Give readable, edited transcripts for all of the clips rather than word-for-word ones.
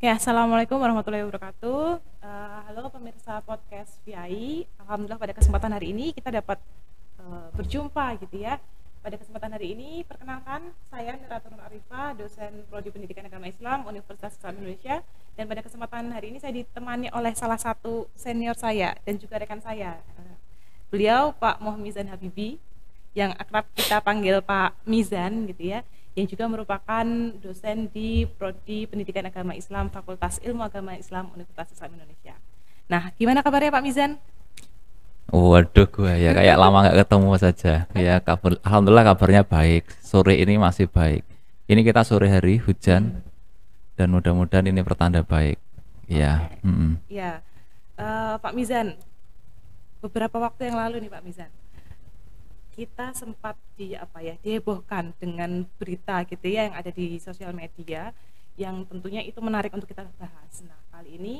Ya, assalamualaikum warahmatullahi wabarakatuh. Halo pemirsa podcast VI. Alhamdulillah pada kesempatan hari ini kita dapat berjumpa gitu ya. Pada kesempatan hari ini, perkenalkan saya Miratul Nur Arifah, dosen Prodi Pendidikan Agama Islam Universitas Islam Indonesia. Dan pada kesempatan hari ini saya ditemani oleh salah satu senior saya dan juga rekan saya. Beliau Pak Muhammad Mizan Habibi, yang akrab kita panggil Pak Mizan gitu ya, yang juga merupakan dosen di Prodi Pendidikan Agama Islam Fakultas Ilmu Agama Islam Universitas Islam Indonesia. Nah, gimana kabarnya Pak Mizan? Waduh, gue ya kayak lama nggak ketemu saja. Ya, alhamdulillah kabarnya baik. Sore ini masih baik. Ini kita sore hari hujan dan mudah-mudahan ini pertanda baik. Ya, Ya, Pak Mizan, beberapa waktu yang lalu nih Pak Mizan, kita sempat dihebohkan dengan berita gitu ya yang ada di sosial media yang tentunya itu menarik untuk kita bahas. Nah, kali ini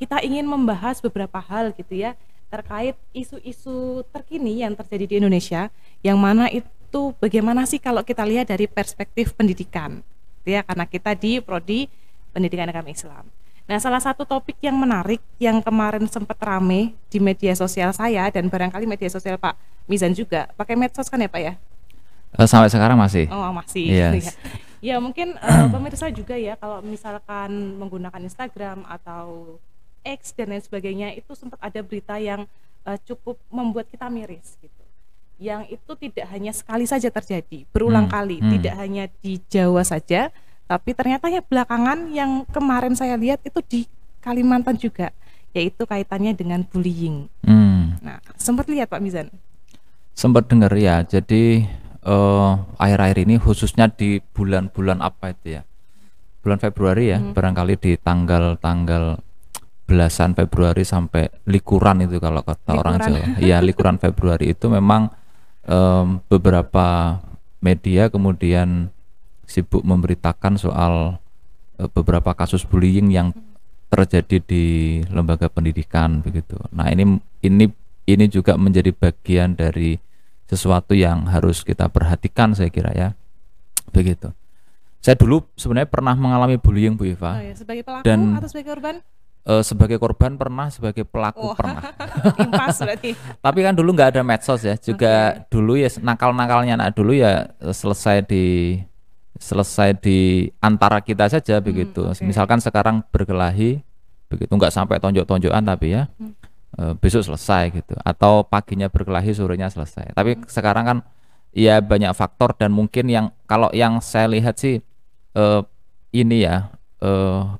kita ingin membahas beberapa hal gitu ya terkait isu-isu terkini yang terjadi di Indonesia, yang mana itu bagaimana sih kalau kita lihat dari perspektif pendidikan gitu ya, karena kita di Prodi Pendidikan Agama Islam. Nah, salah satu topik yang menarik yang kemarin sempat rame di media sosial saya dan barangkali media sosial Pak Mizan juga, pakai medsos kan ya Pak ya? sampai sekarang masih. Oh, masih. Yes. Ya mungkin pemirsa juga ya, kalau misalkan menggunakan Instagram atau X dan lain sebagainya, itu sempat ada berita yang cukup membuat kita miris gitu. Yang itu tidak hanya sekali saja terjadi, berulang kali, tidak hanya di Jawa saja, tapi ternyata ya belakangan yang kemarin saya lihat itu di Kalimantan juga, yaitu kaitannya dengan bullying. Nah, sempat lihat Pak Mizan? Sempat dengar ya. Jadi akhir-akhir ini khususnya di bulan-bulan apa itu ya? Bulan Februari ya, barangkali di tanggal belasan Februari sampai likuran itu kalau kata orang Jawa. Iya, likuran Februari itu memang beberapa media kemudian sibuk memberitakan soal beberapa kasus bullying yang terjadi di lembaga pendidikan begitu. Nah, ini juga menjadi bagian dari sesuatu yang harus kita perhatikan, saya kira ya. Begitu. Saya dulu sebenarnya pernah mengalami bullying, Bu Iva. Oh ya, sebagai pelaku Dan atau sebagai korban? Sebagai korban pernah, sebagai pelaku pernah. Impas berarti. Tapi kan dulu nggak ada medsos ya, juga dulu ya nakal-nakalnya anak dulu ya selesai di antara kita saja begitu. Misalkan sekarang berkelahi begitu, nggak sampai tonjok-tonjokan tapi ya besok selesai gitu, atau paginya berkelahi sorenya selesai. Tapi sekarang kan ya banyak faktor, dan mungkin yang kalau yang saya lihat sih ini ya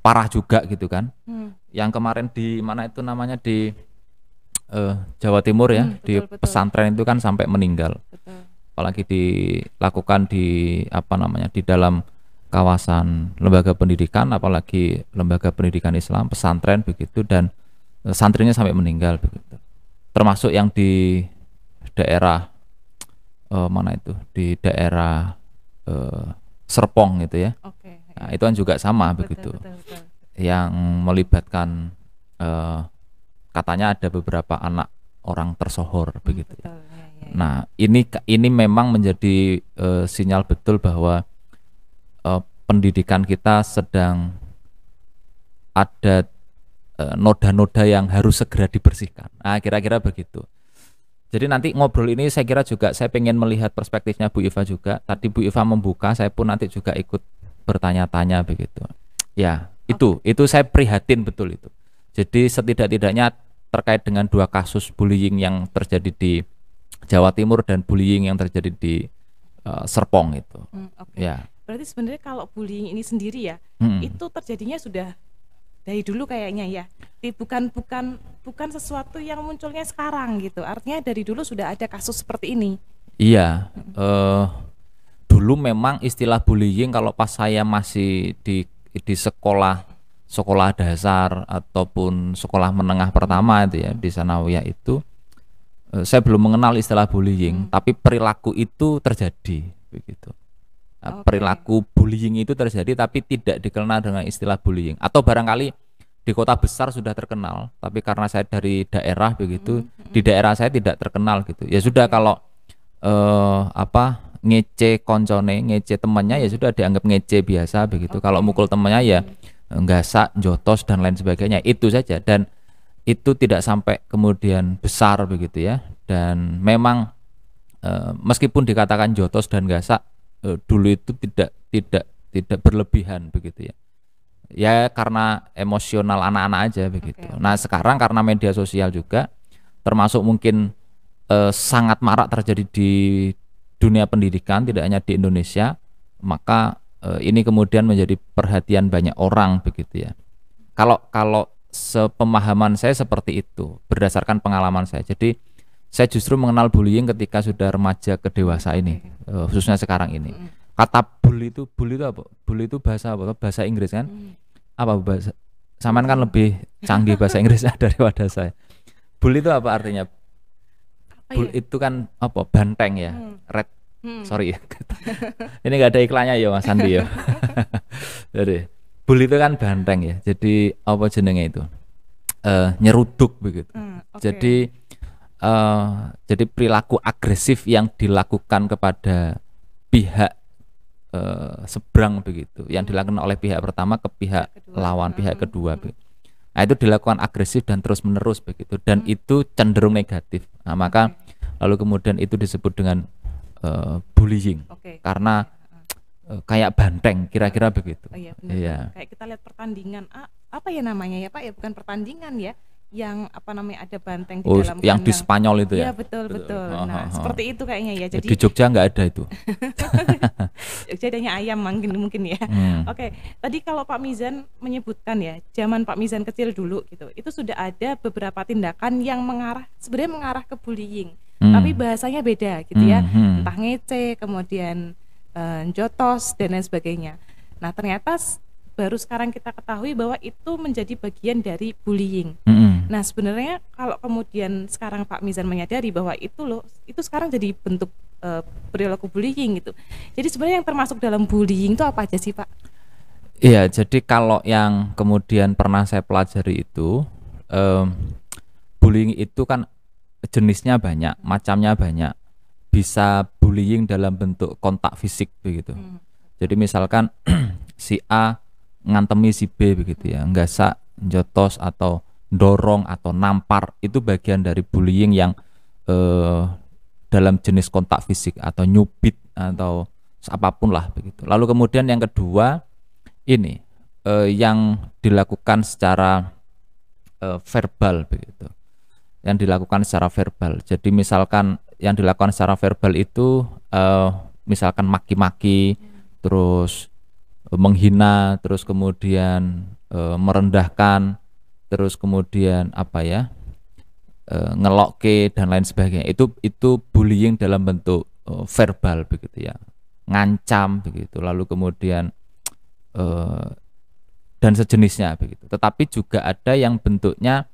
parah juga gitu kan. Yang kemarin di mana itu namanya di Jawa Timur ya, di pesantren itu kan sampai meninggal. Apalagi dilakukan di di dalam kawasan lembaga pendidikan, apalagi lembaga pendidikan Islam, pesantren begitu, dan santrinya sampai meninggal begitu. Termasuk yang di daerah di daerah Serpong gitu ya. Nah, itu kan juga sama begitu. Yang melibatkan katanya ada beberapa anak orang tersohor begitu. Nah, ini memang menjadi sinyal betul bahwa pendidikan kita sedang ada noda-noda yang harus segera dibersihkan. Nah, kira-kira begitu. Jadi nanti ngobrol ini saya kira juga saya pengen melihat perspektifnya Bu Iva juga. Tadi Bu Iva membuka, saya pun nanti juga ikut bertanya-tanya begitu. Ya, itu saya prihatin betul itu. Jadi setidak-tidaknya terkait dengan dua kasus bullying yang terjadi di Jawa Timur dan bullying yang terjadi di Serpong itu. Ya. Berarti sebenarnya kalau bullying ini sendiri ya, itu terjadinya sudah dari dulu kayaknya ya. Bukan sesuatu yang munculnya sekarang gitu. Artinya dari dulu sudah ada kasus seperti ini. Iya. Dulu memang istilah bullying kalau pas saya masih di sekolah dasar ataupun sekolah menengah pertama itu ya, di Sanawiyah itu saya belum mengenal istilah bullying, tapi perilaku itu terjadi begitu. Perilaku bullying itu terjadi tapi tidak dikenal dengan istilah bullying, atau barangkali di kota besar sudah terkenal, tapi karena saya dari daerah begitu, di daerah saya tidak terkenal gitu. Ya sudah, kalau ngece koncone, ngece temannya ya sudah dianggap ngece biasa begitu. Kalau mukul temannya ya nggasak, jotos dan lain sebagainya, itu saja. Dan itu tidak sampai kemudian besar begitu ya. Dan memang meskipun dikatakan jotos dan gasak, dulu itu tidak berlebihan begitu ya. Ya karena emosional anak-anak aja begitu. Nah sekarang karena media sosial juga, termasuk mungkin sangat marak terjadi di dunia pendidikan, tidak hanya di Indonesia, maka ini kemudian menjadi perhatian banyak orang begitu ya. Kalau sepemahaman saya seperti itu berdasarkan pengalaman saya. Jadi saya justru mengenal bullying ketika sudah remaja ke dewasa ini, khususnya sekarang ini. Kata bully itu apa? Bully itu bahasa apa? Bahasa Inggris kan? Apa bahasa? Saman kan lebih canggih bahasa Inggrisnya daripada saya. Bully itu apa artinya? Bully itu kan apa? Banteng ya. Red. Sorry ya. Ini nggak ada iklannya ya Mas Andi ya. Jadi bully itu kan banteng ya. Jadi apa jenenge itu? Nyeruduk begitu. Jadi perilaku agresif yang dilakukan kepada pihak seberang begitu, yang dilakukan oleh pihak pertama ke pihak lawan, pihak kedua. Nah itu dilakukan agresif dan terus menerus begitu, dan itu cenderung negatif. Nah maka lalu kemudian itu disebut dengan bullying, karena kayak banteng, kira-kira begitu. Oh iya, benar. Iya. Kayak kita lihat pertandingan, apa ya namanya ya Pak ya, bukan pertandingan ya, yang apa namanya ada banteng di dalam yang di Spanyol itu ya. Iya betul. Nah seperti itu kayaknya ya. Jadi di Jogja nggak ada itu. Jogja adanya ayam mungkin ya. Oke, tadi kalau Pak Mizan menyebutkan ya, zaman Pak Mizan kecil dulu gitu, itu sudah ada beberapa tindakan yang sebenarnya mengarah ke bullying, tapi bahasanya beda gitu ya, entah ngece, kemudian jotos dan lain sebagainya. Nah ternyata baru sekarang kita ketahui bahwa itu menjadi bagian dari bullying. Nah sebenarnya kalau kemudian sekarang Pak Mizan menyadari bahwa itu sekarang jadi bentuk perilaku bullying gitu. Jadi sebenarnya yang termasuk dalam bullying itu apa aja sih Pak? Iya, jadi kalau yang kemudian pernah saya pelajari itu, bullying itu kan jenisnya banyak, macamnya banyak. Bisa bullying dalam bentuk kontak fisik begitu. Jadi misalkan si A ngantemi si B begitu ya, nggasak, jotos atau dorong atau nampar, itu bagian dari bullying yang dalam jenis kontak fisik atau nyubit atau apapun lah begitu. Lalu kemudian yang kedua ini yang dilakukan secara verbal begitu, yang dilakukan secara verbal. Jadi misalkan yang dilakukan secara verbal itu misalkan maki-maki, terus menghina, terus kemudian merendahkan, terus kemudian ngelokke dan lain sebagainya. Itu bullying dalam bentuk verbal begitu ya, ngancam begitu. Lalu kemudian dan sejenisnya begitu. Tetapi juga ada yang bentuknya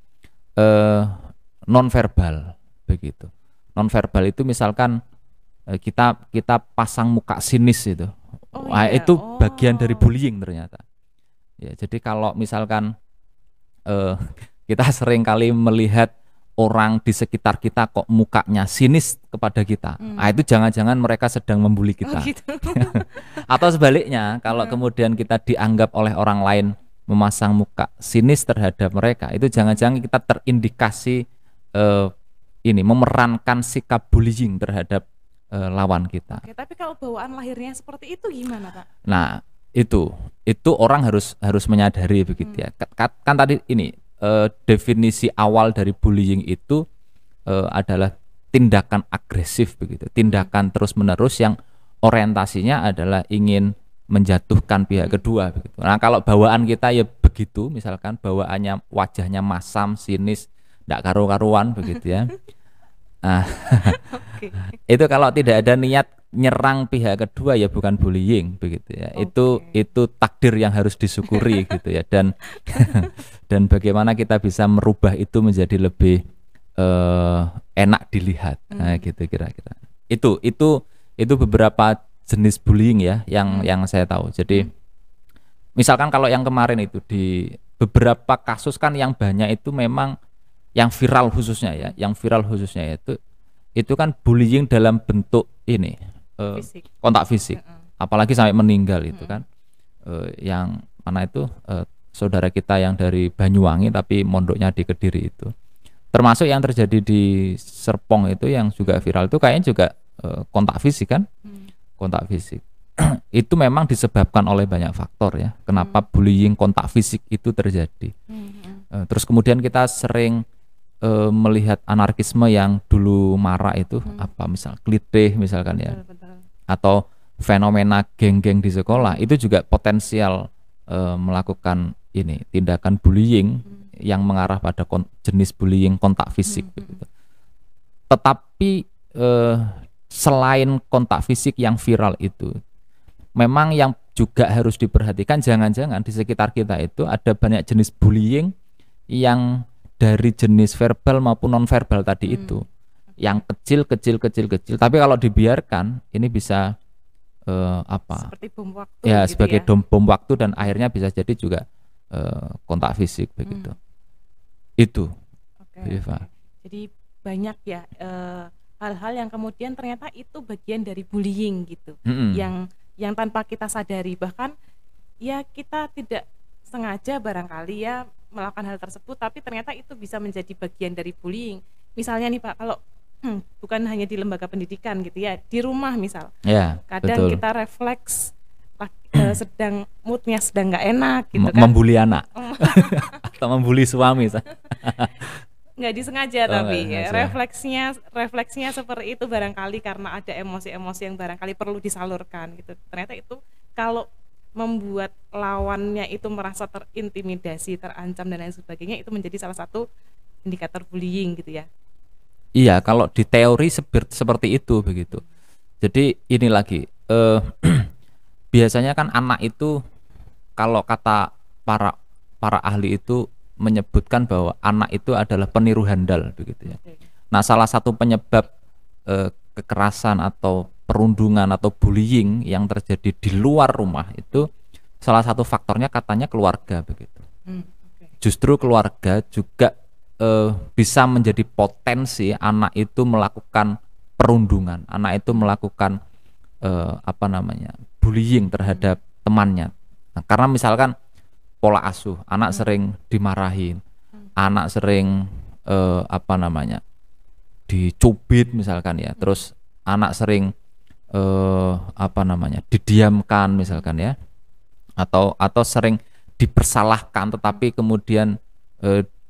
non verbal begitu. Non verbal itu misalkan kita pasang muka sinis itu. Itu bagian dari bullying ternyata. Ya, jadi kalau misalkan kita sering kali melihat orang di sekitar kita kok mukanya sinis kepada kita, itu jangan-jangan mereka sedang membuli kita. Gitu. Atau sebaliknya, kalau kemudian kita dianggap oleh orang lain memasang muka sinis terhadap mereka, itu jangan-jangan kita terindikasi memerankan sikap bullying terhadap lawan kita. Oke, tapi kalau bawaan lahirnya seperti itu gimana Pak? Nah itu orang harus menyadari begitu ya. Kan tadi ini definisi awal dari bullying itu adalah tindakan agresif begitu, tindakan terus menerus yang orientasinya adalah ingin menjatuhkan pihak kedua begitu. Nah kalau bawaan kita ya begitu, misalkan bawaannya wajahnya masam, sinis, tidak karu-karuan begitu ya. Nah, itu kalau tidak ada niat nyerang pihak kedua ya bukan bullying begitu ya. Itu takdir yang harus disyukuri gitu ya, dan dan bagaimana kita bisa merubah itu menjadi lebih enak dilihat. Nah, gitu kira-kira. Itu beberapa jenis bullying ya yang saya tahu. Jadi misalkan kalau yang kemarin itu di beberapa kasus kan yang banyak itu memang yang viral khususnya ya, itu kan bullying dalam bentuk ini kontak fisik, apalagi sampai meninggal itu kan, yang mana itu saudara kita yang dari Banyuwangi tapi mondoknya di Kediri itu. Termasuk yang terjadi di Serpong itu yang juga viral itu kayaknya juga kontak fisik kan? Kontak fisik. Itu memang disebabkan oleh banyak faktor ya. Kenapa bullying kontak fisik itu terjadi. Terus kemudian kita sering melihat anarkisme yang dulu marak itu apa misal klitih misalkan ya. Atau fenomena geng-geng di sekolah itu juga potensial melakukan ini tindakan bullying yang mengarah pada jenis bullying kontak fisik begitu. Tetapi selain kontak fisik yang viral itu, memang yang juga harus diperhatikan jangan-jangan di sekitar kita itu ada banyak jenis bullying yang dari jenis verbal maupun non verbal tadi itu, yang kecil, tapi kalau dibiarkan ini bisa seperti bom waktu ya gitu sebagai ya? bom waktu dan akhirnya bisa jadi juga kontak fisik begitu. Itu Eva. Jadi banyak ya hal-hal yang kemudian ternyata itu bagian dari bullying gitu, yang tanpa kita sadari, bahkan ya kita tidak sengaja barangkali ya melakukan hal tersebut, tapi ternyata itu bisa menjadi bagian dari bullying. Misalnya nih Pak, kalau bukan hanya di lembaga pendidikan gitu ya, di rumah misal, kadang betul. Kita refleks sedang moodnya sedang nggak enak gitu kan, membuli anak atau membuli suami nggak disengaja tapi ya, refleksnya seperti itu barangkali karena ada emosi-emosi yang barangkali perlu disalurkan gitu. Ternyata itu kalau membuat lawannya itu merasa terintimidasi, terancam dan lain sebagainya, itu menjadi salah satu indikator bullying gitu ya. Iya, kalau di teori seperti itu begitu. Jadi ini lagi biasanya kan anak itu kalau kata para ahli itu menyebutkan bahwa anak itu adalah peniru handal begitu ya. Nah, salah satu penyebab kekerasan atau perundungan atau bullying yang terjadi di luar rumah itu salah satu faktornya katanya keluarga begitu. Justru keluarga juga bisa menjadi potensi anak itu melakukan perundungan, anak itu melakukan bullying terhadap temannya. Nah, karena misalkan pola asuh, anak sering dimarahin, anak sering dicubit misalkan ya, terus anak sering didiamkan misalkan ya, atau sering dipersalahkan tetapi kemudian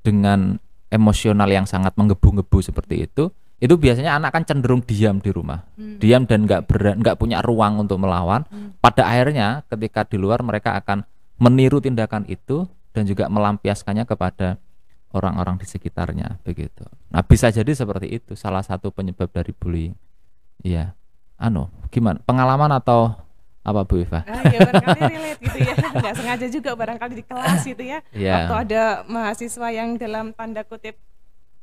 dengan emosional yang sangat menggebu-gebu seperti itu biasanya anak kan cenderung diam di rumah, diam dan nggak punya ruang untuk melawan. Pada akhirnya ketika di luar mereka akan meniru tindakan itu dan juga melampiaskannya kepada orang-orang di sekitarnya begitu. Nah, bisa jadi seperti itu salah satu penyebab dari bullying. Iya. Gimana? Pengalaman atau apa Bu Eva? Ya barangkali relate gitu ya, nggak sengaja juga barangkali di kelas gitu ya, atau ada mahasiswa yang dalam tanda kutip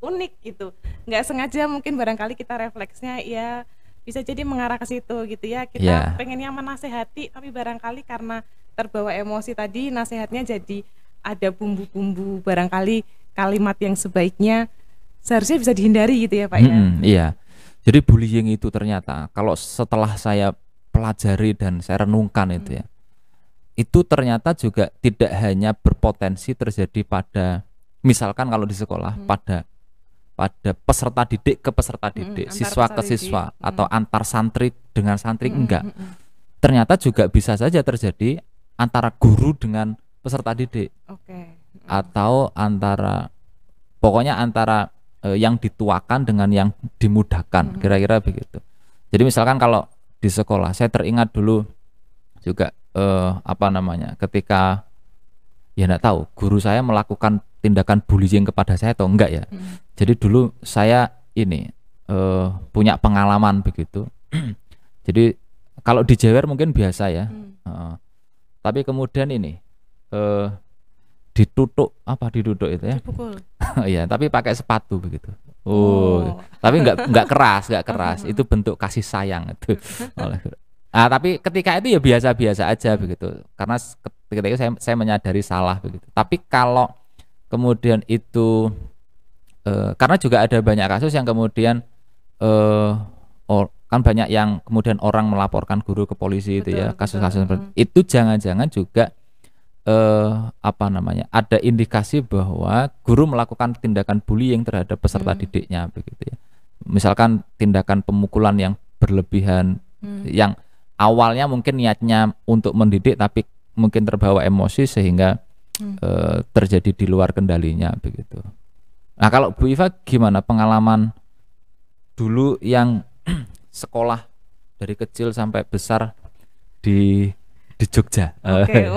unik gitu, nggak sengaja mungkin barangkali kita refleksnya ya bisa jadi mengarah ke situ gitu ya, kita pengennya menasehati tapi barangkali karena terbawa emosi tadi nasihatnya jadi ada bumbu-bumbu barangkali kalimat yang sebaiknya seharusnya bisa dihindari gitu ya Pak ya. Iya. Jadi bullying itu ternyata kalau setelah saya pelajari dan saya renungkan itu ya, itu ternyata juga tidak hanya berpotensi terjadi pada misalkan kalau di sekolah pada peserta didik ke peserta didik, siswa ke siswa atau antar santri dengan santri enggak. Ternyata juga bisa saja terjadi antara guru dengan peserta didik. Atau pokoknya antara yang dituakan dengan yang dimudahkan, kira-kira begitu. Jadi misalkan kalau di sekolah, saya teringat dulu juga ketika ya enggak tahu guru saya melakukan tindakan bullying kepada saya atau enggak ya. Jadi dulu saya punya pengalaman begitu. Jadi kalau di Jewer mungkin biasa ya. Tapi kemudian ini diduduk itu ya. Dipukul. Iya, tapi pakai sepatu begitu. Tapi enggak keras, itu bentuk kasih sayang itu. Tapi ketika itu ya biasa-biasa aja begitu. Karena ketika itu saya menyadari salah begitu. Tapi kalau kemudian itu karena juga ada banyak kasus yang kemudian kan banyak yang kemudian orang melaporkan guru ke polisi. Betul, itu ya, kasus-kasus seperti itu jangan-jangan juga apa namanya, ada indikasi bahwa guru melakukan tindakan bullying terhadap peserta didiknya begitu ya. Misalkan tindakan pemukulan yang berlebihan, yang awalnya mungkin niatnya untuk mendidik tapi mungkin terbawa emosi sehingga terjadi di luar kendalinya begitu. Nah kalau Bu Iva gimana pengalaman dulu yang sekolah dari kecil sampai besar di Jogja? Oke,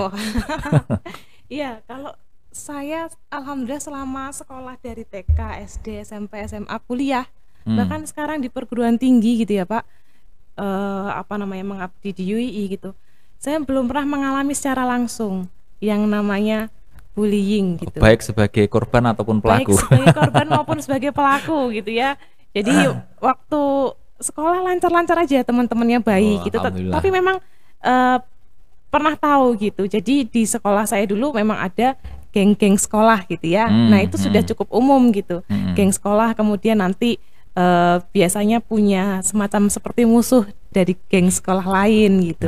iya, kalau saya alhamdulillah selama sekolah dari TK, SD, SMP, SMA, kuliah, bahkan sekarang di perguruan tinggi gitu ya Pak, apa namanya, mengabdi di UII gitu, saya belum pernah mengalami secara langsung yang namanya bullying gitu. Baik sebagai korban ataupun pelaku. Baik sebagai korban maupun sebagai pelaku gitu ya. Jadi waktu sekolah lancar-lancar aja, teman-temannya baik gitu. Tapi memang pernah tahu gitu. Jadi di sekolah saya dulu memang ada geng-geng sekolah gitu ya. Nah itu sudah cukup umum gitu. Geng sekolah kemudian nanti biasanya punya semacam seperti musuh dari geng sekolah lain gitu.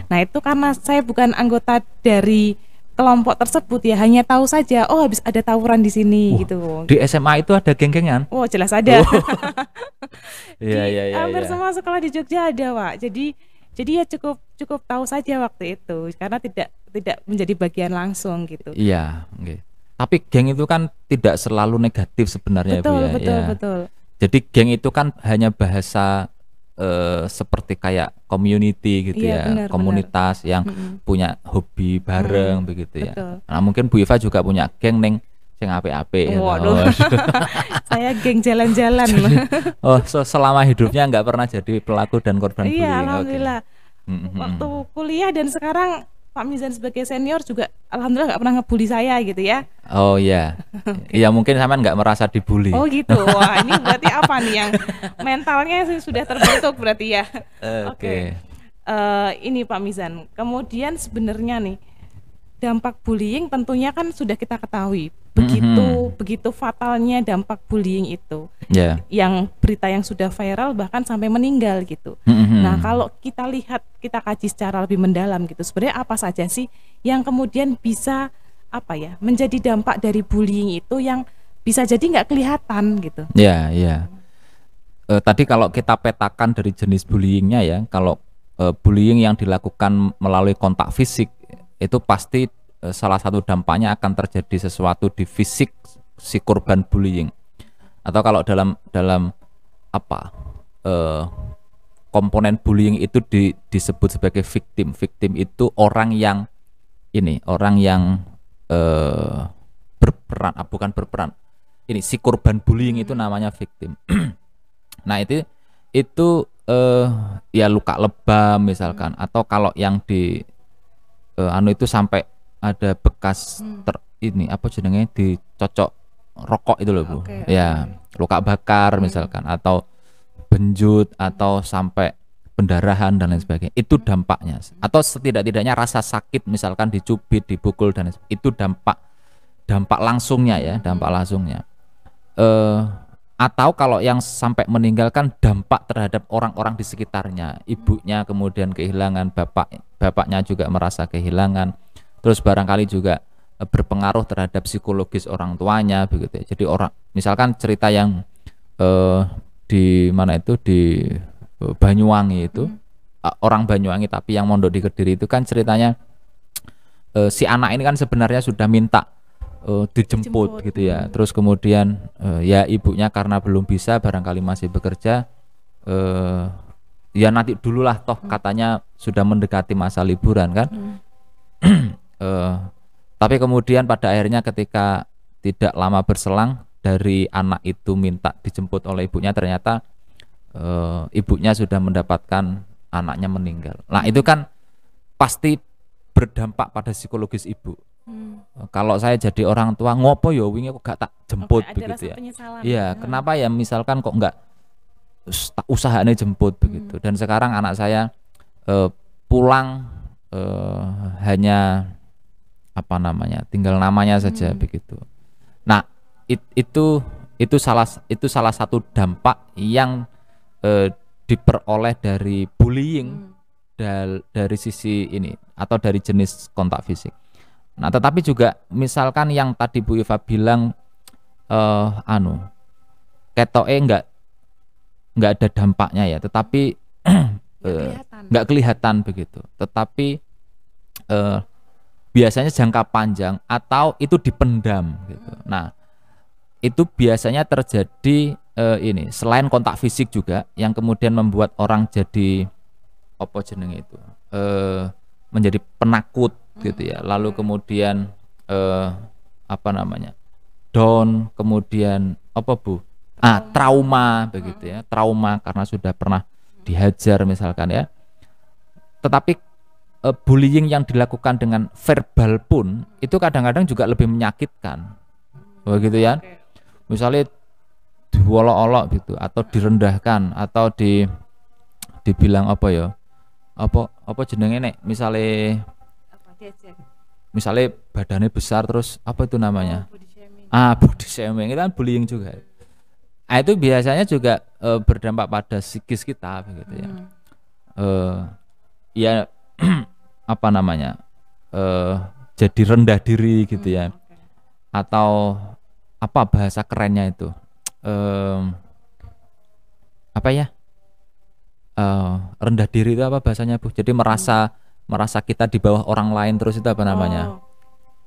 Nah itu karena saya bukan anggota dari kelompok tersebut ya, hanya tahu saja habis ada tawuran di sini gitu. Di SMA itu ada geng-gengan? Jelas ada. Iya. Hampir semua sekolah di Jogja ada Pak. Jadi ya cukup tahu saja waktu itu karena tidak menjadi bagian langsung gitu. Iya, okay. Tapi geng itu kan tidak selalu negatif sebenarnya Bu ya. Betul. Jadi geng itu kan hanya bahasa seperti kayak community gitu ya, komunitas yang punya hobi bareng begitu ya. Nah mungkin Bu Iva juga punya geng neng sing apik-apik. Saya geng jalan-jalan. Selama hidupnya nggak pernah jadi pelaku dan korban bullying. Iya, alhamdulillah. Waktu kuliah dan sekarang Pak Mizan sebagai senior juga alhamdulillah nggak pernah ngebully saya gitu ya. Oh iya. Iya mungkin sampean nggak merasa dibully. Oh gitu. Wah, ini berarti apa nih yang mentalnya sudah terbentuk berarti ya. Oke. Ini Pak Mizan. Kemudian sebenarnya nih dampak bullying tentunya kan sudah kita ketahui begitu fatalnya dampak bullying itu, yang berita yang sudah viral bahkan sampai meninggal gitu. Nah kalau kita lihat, kita kaji secara lebih mendalam gitu, sebenarnya apa saja sih yang kemudian bisa menjadi dampak dari bullying itu yang bisa jadi nggak kelihatan gitu. Iya. Tadi kalau kita petakan dari jenis bullyingnya ya, kalau bullying yang dilakukan melalui kontak fisik itu pasti salah satu dampaknya akan terjadi sesuatu di fisik si korban bullying. Atau kalau dalam komponen bullying itu disebut sebagai victim. Victim itu orang yang berperan, bukan berperan. Ini si korban bullying itu namanya victim. Nah itu ya luka lebam misalkan, atau kalau yang di itu sampai ada bekas dicocok rokok itu loh Bu. Ya, luka bakar misalkan, atau benjut, atau sampai pendarahan dan lain sebagainya. Itu dampaknya. Atau setidak-tidaknya rasa sakit misalkan dicubit, dipukul dan lain sebagainya. Itu dampak langsungnya ya, dampak langsungnya. Atau kalau yang sampai meninggalkan dampak terhadap orang-orang di sekitarnya, ibunya kemudian kehilangan, bapaknya juga merasa kehilangan, terus barangkali juga berpengaruh terhadap psikologis orang tuanya begitu ya. Jadi misalkan cerita yang di mana itu di Banyuwangi itu, orang Banyuwangi tapi yang mondok di Kediri itu kan ceritanya si anak ini kan sebenarnya sudah minta dijemput gitu ya. Terus kemudian ya ibunya karena belum bisa, barangkali masih bekerja, ya nanti dululah toh katanya sudah mendekati masa liburan kan. Tapi kemudian pada akhirnya ketika tidak lama berselang dari anak itu minta dijemput oleh ibunya, ternyata ibunya sudah mendapatkan anaknya meninggal. Nah itu kan pasti berdampak pada psikologis ibu. Kalau saya jadi orang tua, ngopo ya wingi kok gak tak jemput begitu ya. Iya, kenapa ya misalkan kok enggak usahanya jemput begitu. Dan sekarang anak saya pulang hanya tinggal namanya saja begitu. Nah itu salah satu dampak yang diperoleh dari bullying dari sisi ini atau dari jenis kontak fisik. Nah, tetapi juga misalkan yang tadi Bu Iva bilang ketoke nggak ada dampaknya ya, tetapi nggak kelihatan begitu. Tetapi biasanya jangka panjang atau itu dipendam gitu. Nah, itu biasanya terjadi ini selain kontak fisik juga yang kemudian membuat orang jadi apa jenenge itu menjadi penakut gitu ya. Lalu kemudian apa namanya? Down, kemudian apa Bu? Trauma begitu ya. Trauma karena sudah pernah dihajar misalkan ya. Tetapi bullying yang dilakukan dengan verbal pun itu kadang-kadang juga lebih menyakitkan. Begitu ya. Misalnya diolok-olok gitu atau direndahkan atau dibilang apa ya? Apa jenenge nek misalnya badannya besar terus apa itu namanya? Body shaming itu kan bullying juga. Itu biasanya juga berdampak pada psikis kita begitu ya. Ya apa namanya? Jadi rendah diri gitu ya. Atau apa bahasa kerennya itu? Apa ya? Rendah diri itu apa bahasanya Bu? Jadi merasa kita di bawah orang lain terus itu apa namanya?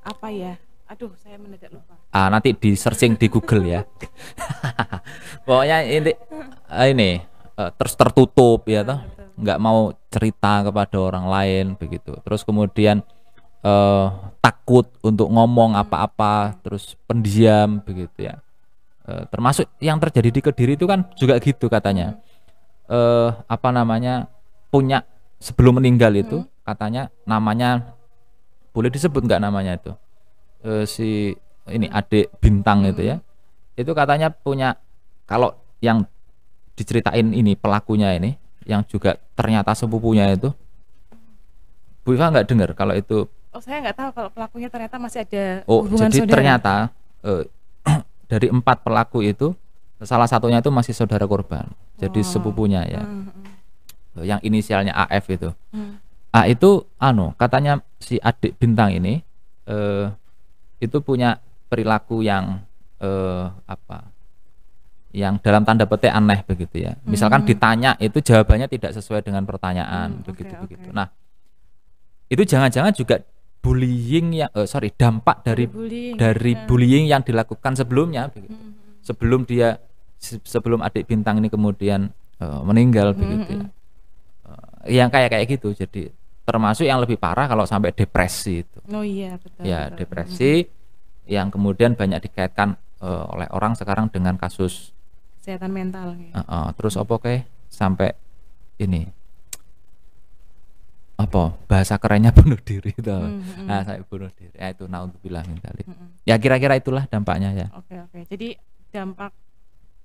Apa ya? Aduh, saya mendadak lupa. Nanti di searching di Google ya. Pokoknya ini terus tertutup ya toh, nggak mau cerita kepada orang lain begitu. Terus kemudian takut untuk ngomong apa-apa, terus pendiam begitu ya. Termasuk yang terjadi di Kediri itu kan juga gitu katanya. Apa namanya punya sebelum meninggal itu katanya namanya boleh disebut nggak namanya itu si ini adik bintang itu ya, itu katanya punya, kalau yang diceritain ini pelakunya ini yang juga ternyata sepupunya itu, Bu Iva nggak dengar kalau itu? Saya nggak tahu kalau pelakunya ternyata masih ada hubungan jadi saudara. Ternyata dari 4 pelaku itu salah satunya itu masih saudara korban, jadi sepupunya ya, yang inisialnya AF itu. Itu katanya si adik bintang ini itu punya perilaku yang yang dalam tanda petik aneh begitu ya. Misalkan ditanya itu jawabannya tidak sesuai dengan pertanyaan begitu. Nah, itu jangan-jangan juga bullying yang dampak dari bullying yang dilakukan sebelumnya begitu. Sebelum adik bintang ini kemudian meninggal begitu ya. Yang kayak gitu. Jadi termasuk yang lebih parah kalau sampai depresi itu. Oh iya, betul. Ya, betul. Depresi yang kemudian banyak dikaitkan oleh orang sekarang dengan kasus kesehatan mental. Terus sampai ini apa bahasa kerennya bunuh diri itu. Nah, saya bunuh diri. Itu naudzubillah min dzalik. Ya kira-kira itulah dampaknya ya. Oke. Jadi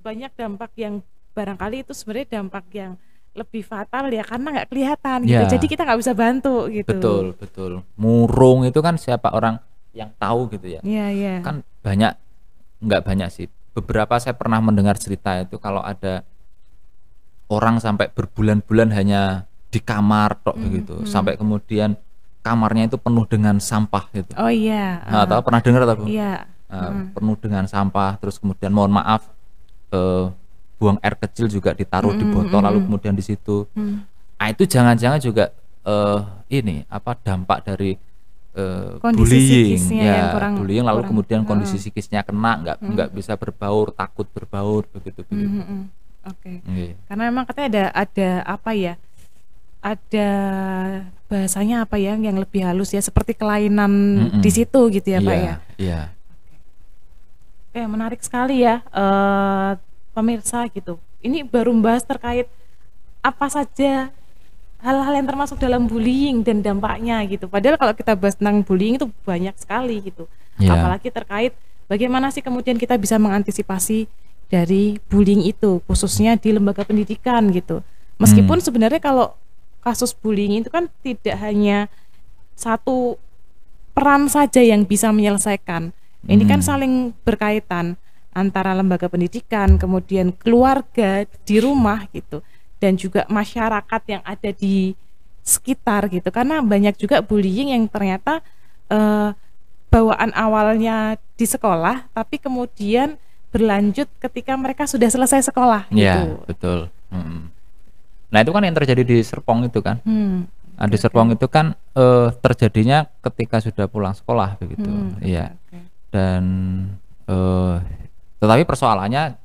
banyak dampak yang barangkali itu sebenarnya dampak yang lebih fatal ya karena nggak kelihatan gitu. Jadi kita nggak bisa bantu gitu. Betul. Murung itu kan siapa orang yang tahu gitu ya. Iya. Kan nggak banyak sih. Beberapa saya pernah mendengar cerita itu kalau ada orang sampai berbulan-bulan hanya di kamar tok begitu, sampai kemudian kamarnya itu penuh dengan sampah gitu. Oh iya. Atau pernah dengar atau Bu? Iya. Penuh dengan sampah, terus kemudian mohon maaf buang air kecil juga ditaruh di botol lalu kemudian di situ. Itu jangan-jangan juga ini apa dampak dari bullying ya, bullying lalu kemudian kondisi psikisnya kena, nggak bisa berbaur, takut berbaur begitu. Oke. Karena memang katanya ada apa ya? Ada bahasanya apa ya yang lebih halus ya, seperti kelainan di situ gitu ya, Pak ya. Iya. Oke, menarik sekali ya. Pemirsa gitu, ini baru membahas terkait apa saja hal-hal yang termasuk dalam bullying dan dampaknya gitu. Padahal kalau kita bahas tentang bullying itu banyak sekali gitu. Apalagi terkait bagaimana sih kemudian kita bisa mengantisipasi dari bullying itu, khususnya di lembaga pendidikan gitu. Meskipun sebenarnya kalau kasus bullying itu kan tidak hanya satu peran saja yang bisa menyelesaikan. Ini kan saling berkaitan antara lembaga pendidikan, kemudian keluarga di rumah gitu, dan juga masyarakat yang ada di sekitar gitu. Karena banyak juga bullying yang ternyata bawaan awalnya di sekolah, tapi kemudian berlanjut ketika mereka sudah selesai sekolah. Ya, gitu. Betul. Nah itu kan yang terjadi di Serpong itu kan. Nah, di Serpong itu kan terjadinya ketika sudah pulang sekolah begitu. Iya. Dan tetapi persoalannya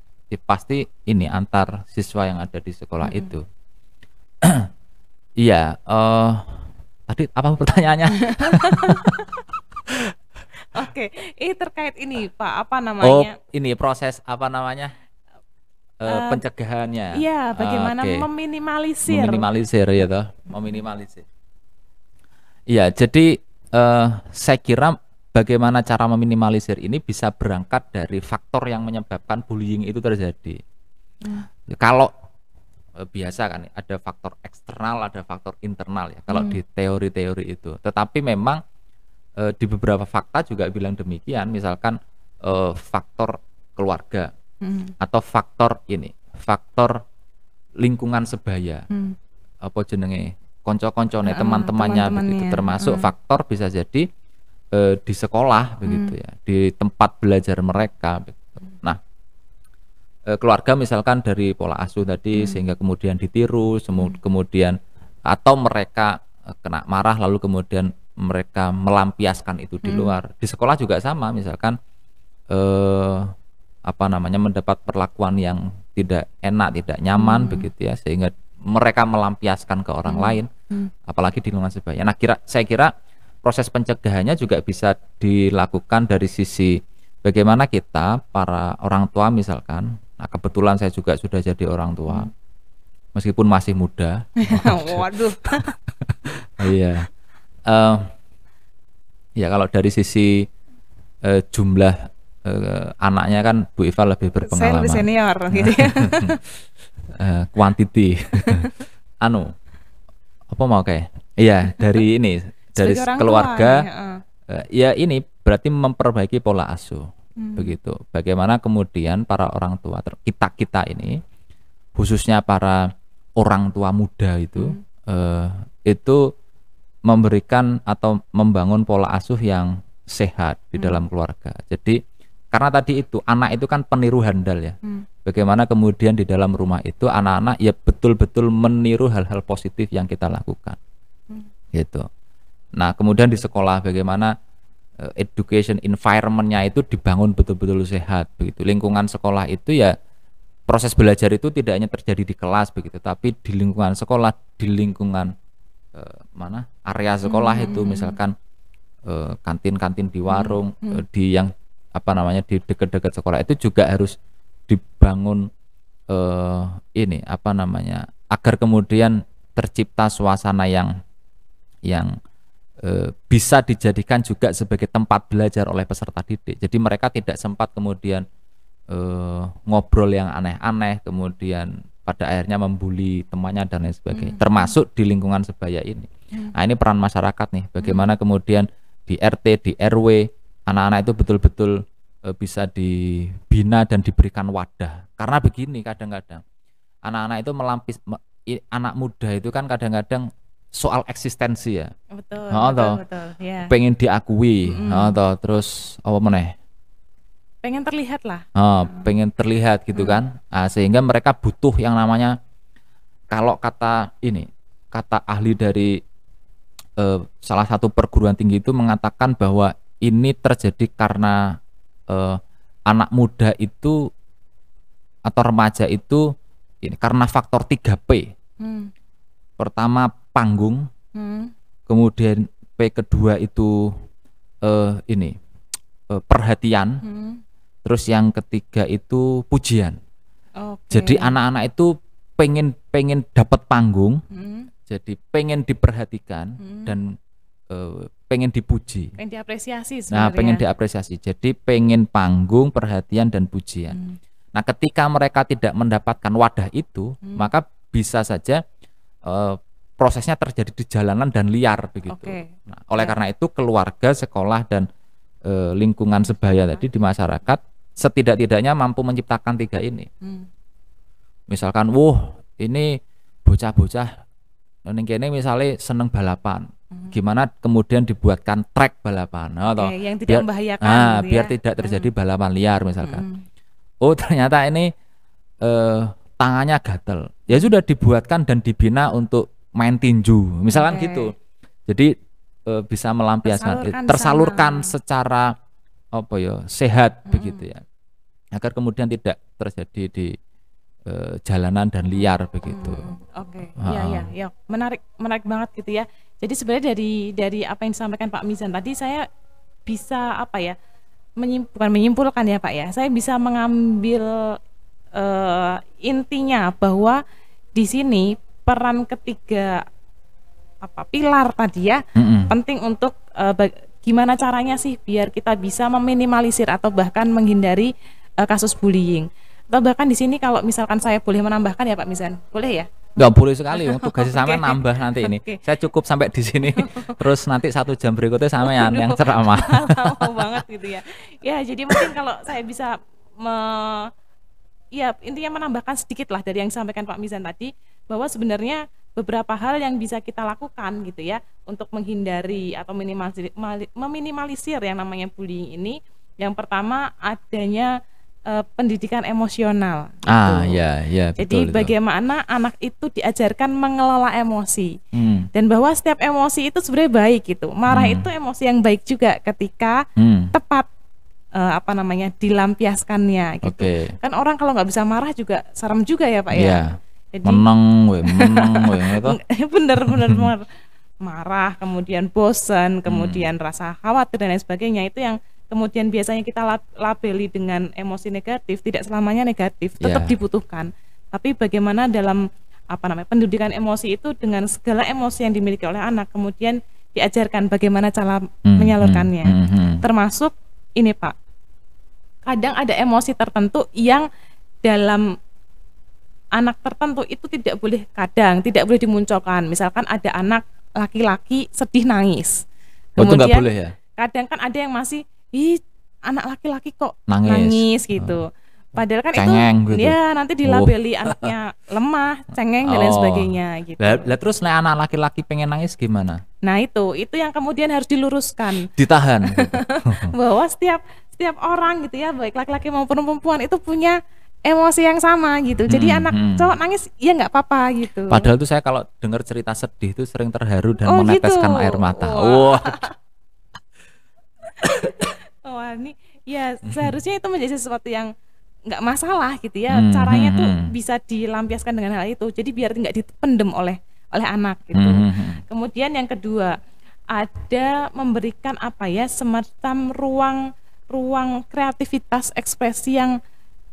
pasti ini antar siswa yang ada di sekolah itu. Iya. Tadi apa pertanyaannya? Oke, ini terkait ini Pak, apa namanya? Ini proses apa namanya? Pencegahannya. Iya, bagaimana meminimalisir. Meminimalisir ya toh, meminimalisir. Iya, jadi saya kira bagaimana cara meminimalisir ini bisa berangkat dari faktor yang menyebabkan bullying itu terjadi. Kalau biasa kan ada faktor eksternal, ada faktor internal ya. Kalau di teori-teori itu, tetapi memang di beberapa fakta juga bilang demikian. Misalkan faktor keluarga atau faktor faktor lingkungan sebaya, apa jenenge konco-koncone teman-temannya begitu, termasuk faktor bisa jadi di sekolah begitu ya, di tempat belajar mereka begitu. Nah, keluarga misalkan dari pola asuh tadi sehingga kemudian ditiru, kemudian atau mereka kena marah lalu kemudian mereka melampiaskan itu di luar. Di sekolah juga sama, misalkan mendapat perlakuan yang tidak enak, tidak nyaman begitu ya, sehingga mereka melampiaskan ke orang lain, apalagi di lingkungan sebaya. Nah, saya kira proses pencegahannya juga bisa dilakukan dari sisi bagaimana kita para orang tua misalkan. Nah, kebetulan saya juga sudah jadi orang tua, meskipun masih muda. Waduh. Iya. Ya kalau dari sisi jumlah anaknya kan Bu Iva lebih berpengalaman. Saya lebih senior gitu ya. Quantity. Apa mau kayak? Iya, dari ini, dari keluarga. Ya ini berarti memperbaiki pola asuh. Begitu. Bagaimana kemudian para orang tua, kita ini, khususnya para orang tua muda itu memberikan atau membangun pola asuh yang sehat di dalam keluarga. Jadi karena tadi itu anak itu kan peniru handal ya. Bagaimana kemudian di dalam rumah itu anak-anak ya betul-betul meniru hal-hal positif yang kita lakukan. Gitu. Nah, kemudian di sekolah bagaimana education environment-nya itu dibangun betul-betul sehat begitu. Lingkungan sekolah itu ya proses belajar itu tidak hanya terjadi di kelas begitu, tapi di lingkungan sekolah, di lingkungan area sekolah itu misalkan kantin-kantin di warung, di yang di dekat-dekat sekolah itu juga harus dibangun agar kemudian tercipta suasana yang bisa dijadikan juga sebagai tempat belajar oleh peserta didik. Jadi mereka tidak sempat kemudian ngobrol yang aneh-aneh, kemudian pada akhirnya membuli temannya dan lain sebagainya, termasuk di lingkungan sebaya ini. Nah, ini peran masyarakat nih, bagaimana kemudian di RT, di RW anak-anak itu betul-betul bisa dibina dan diberikan wadah. Karena begini, kadang-kadang anak-anak itu anak muda itu kan kadang-kadang soal eksistensi ya. Betul. Yeah. Pengen diakui, terus apa meneh? Pengen terlihat lah. Pengen terlihat gitu kan. Nah, sehingga mereka butuh yang namanya, kalau kata ahli dari salah satu perguruan tinggi itu mengatakan bahwa ini terjadi karena anak muda itu atau remaja itu karena faktor 3P. Pertama panggung, kemudian P kedua itu perhatian, terus yang ketiga itu pujian. Jadi anak-anak itu pengen dapat panggung, jadi pengen diperhatikan dan pengen dipuji, pengen diapresiasi sebenarnya. Nah, pengen diapresiasi. Jadi pengen panggung, perhatian dan pujian. Nah, ketika mereka tidak mendapatkan wadah itu, maka bisa saja prosesnya terjadi di jalanan dan liar begitu. Nah, oleh karena itu keluarga, sekolah dan lingkungan sebaya tadi di masyarakat setidak-tidaknya mampu menciptakan 3 ini. Misalkan, ini bocah-bocah ning kene misalnya seneng balapan. gimana kemudian dibuatkan trek balapan atau yang tidak membahayakan biar tidak terjadi balapan liar misalkan. Oh ternyata ini tangannya gatel, ya sudah dibuatkan dan dibina untuk main tinju misalkan gitu. Jadi bisa melampiaskan, tersalurkan secara apa ya, sehat begitu ya, agar kemudian tidak terjadi di jalanan dan liar begitu. Ya, menarik banget gitu ya. Jadi sebenarnya dari apa yang disampaikan Pak Mizan tadi, saya bisa apa ya, bukan menyimpulkan ya Pak ya, saya bisa mengambil intinya bahwa di sini peran ketiga pilar tadi ya penting untuk gimana caranya sih biar kita bisa meminimalisir atau bahkan menghindari kasus bullying. Atau bahkan di sini kalau misalkan saya boleh menambahkan ya Pak Mizan, boleh ya? Nggak boleh sekali, untuk tugas sama nambah nanti ini. Saya cukup sampai di sini. Terus nanti 1 jam berikutnya sampean yang ceramah. Lama banget gitu ya. Ya, jadi mungkin kalau saya bisa intinya menambahkan sedikit lah dari yang disampaikan Pak Mizan tadi, bahwa sebenarnya beberapa hal yang bisa kita lakukan gitu ya untuk menghindari atau meminimalisir yang namanya bullying ini. Yang pertama adanya pendidikan emosional gitu. Ya, jadi betul, bagaimana anak itu diajarkan mengelola emosi dan bahwa setiap emosi itu sebenarnya baik gitu. Marah itu emosi yang baik juga ketika tepat dilampiaskannya gitu. Kan orang kalau nggak bisa marah juga serem juga ya Pak ya. Jadi menang itu. bener marah, kemudian bosan, kemudian rasa khawatir dan lain sebagainya, itu yang kemudian biasanya kita labeli dengan emosi negatif. Tidak selamanya negatif, tetap dibutuhkan. Tapi bagaimana dalam pendidikan emosi itu dengan segala emosi yang dimiliki oleh anak, kemudian diajarkan bagaimana cara menyalurkannya. Termasuk ini Pak, kadang ada emosi tertentu yang dalam anak tertentu itu tidak boleh dimunculkan. Misalkan ada anak laki-laki sedih nangis, kemudian itu nggak boleh ya? Kadang kan ada yang masih anak laki-laki kok nangis gitu. Padahal kan cengeng itu gitu. Ya nanti dilabeli anaknya lemah, cengeng dan lain sebagainya gitu. Lah terus anak laki-laki pengen nangis gimana? Nah itu yang kemudian harus diluruskan. Ditahan. Gitu. Bahwa setiap orang gitu ya, baik laki-laki maupun perempuan itu punya emosi yang sama gitu. Jadi anak cowok nangis ya nggak apa-apa gitu. Padahal tuh saya kalau dengar cerita sedih itu sering terharu dan meneteskan air mata. Wah ini ya seharusnya itu menjadi sesuatu yang nggak masalah gitu ya. Caranya tuh bisa dilampiaskan dengan hal itu. Jadi biar nggak dipendem oleh anak gitu. Kemudian yang kedua, ada memberikan semacam ruang kreativitas ekspresi yang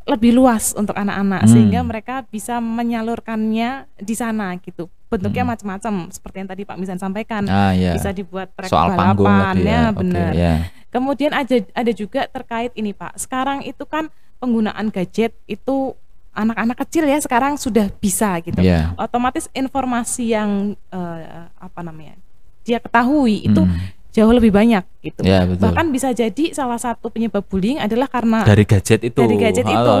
lebih luas untuk anak-anak sehingga mereka bisa menyalurkannya di sana gitu. Bentuknya macam-macam seperti yang tadi Pak Mizan sampaikan. Bisa dibuat trek balapan ya, benar. Kemudian ada juga terkait ini Pak. Sekarang itu kan penggunaan gadget itu anak-anak kecil ya sekarang sudah bisa gitu. Otomatis informasi yang dia ketahui itu jauh lebih banyak gitu. Bahkan bisa jadi salah satu penyebab bullying adalah karena dari gadget itu.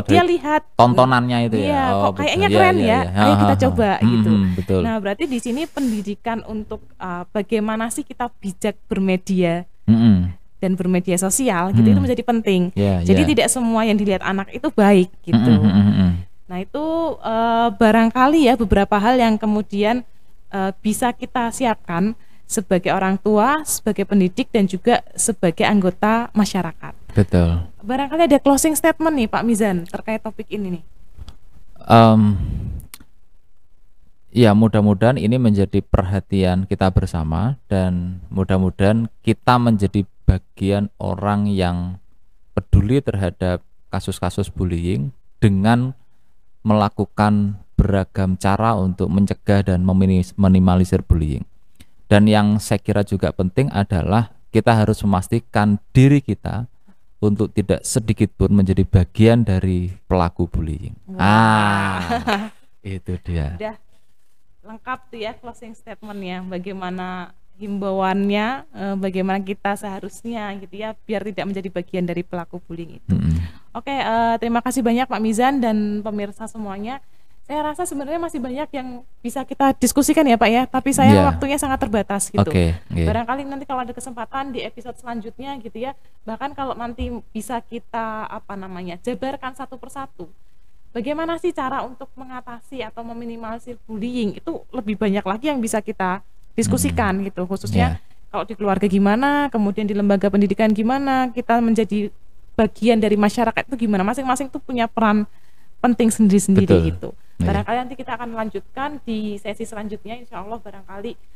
Dia lihat tontonannya itu kok kayaknya keren ya. Ayo kita coba gitu. Nah, berarti di sini pendidikan untuk bagaimana sih kita bijak bermedia dan bermedia sosial gitu itu menjadi penting. Jadi tidak semua yang dilihat anak itu baik gitu. Nah, itu barangkali ya beberapa hal yang kemudian bisa kita siapkan sebagai orang tua, sebagai pendidik, dan juga sebagai anggota masyarakat. Betul. Barangkali ada closing statement nih Pak Mizan terkait topik ini nih. Ya mudah-mudahan ini menjadi perhatian kita bersama dan mudah-mudahan kita menjadi bagian orang yang peduli terhadap kasus-kasus bullying dengan melakukan beragam cara untuk mencegah dan meminimalisir bullying. Dan yang saya kira juga penting adalah kita harus memastikan diri kita untuk tidak sedikit pun menjadi bagian dari pelaku bullying. Itu dia. Udah lengkap tuh ya closing statementnya. Bagaimana himbauannya, bagaimana kita seharusnya gitu ya, biar tidak menjadi bagian dari pelaku bullying itu. Oke, terima kasih banyak Pak Mizan dan pemirsa semuanya. Saya rasa sebenarnya masih banyak yang bisa kita diskusikan ya Pak ya, tapi saya waktunya sangat terbatas gitu. Barangkali nanti kalau ada kesempatan di episode selanjutnya gitu ya, bahkan kalau nanti bisa kita jabarkan satu persatu. Bagaimana sih cara untuk mengatasi atau meminimalisir bullying, itu lebih banyak lagi yang bisa kita diskusikan gitu, khususnya kalau di keluarga gimana, kemudian di lembaga pendidikan gimana, kita menjadi bagian dari masyarakat itu gimana, masing-masing tuh punya peran penting sendiri-sendiri gitu. Barangkali nanti kita akan lanjutkan di sesi selanjutnya, insya Allah barangkali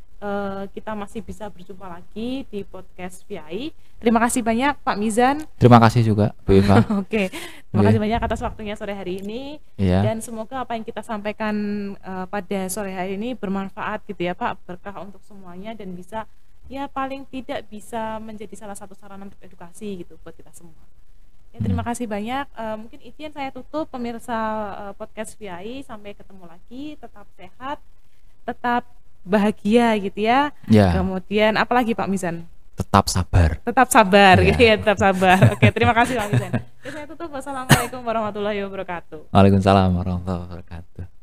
kita masih bisa berjumpa lagi di podcast VAI. Terima kasih banyak Pak Mizan. Terima kasih juga Bu Eva. Oke, terima kasih banyak atas waktunya sore hari ini. Dan semoga apa yang kita sampaikan pada sore hari ini bermanfaat gitu ya Pak, berkah untuk semuanya dan bisa ya paling tidak bisa menjadi salah satu sarana untuk edukasi gitu buat kita semua. Ya, terima kasih banyak. Mungkin itu yang saya tutup pemirsa podcast VAI. Sampai ketemu lagi. Tetap sehat, tetap bahagia gitu ya. Kemudian apalagi Pak Mizan? Tetap sabar. Tetap sabar gitu ya, tetap sabar. Oke, terima kasih Pak Mizan. Saya tutup. Wassalamualaikum warahmatullahi wabarakatuh. Waalaikumsalam warahmatullahi wabarakatuh.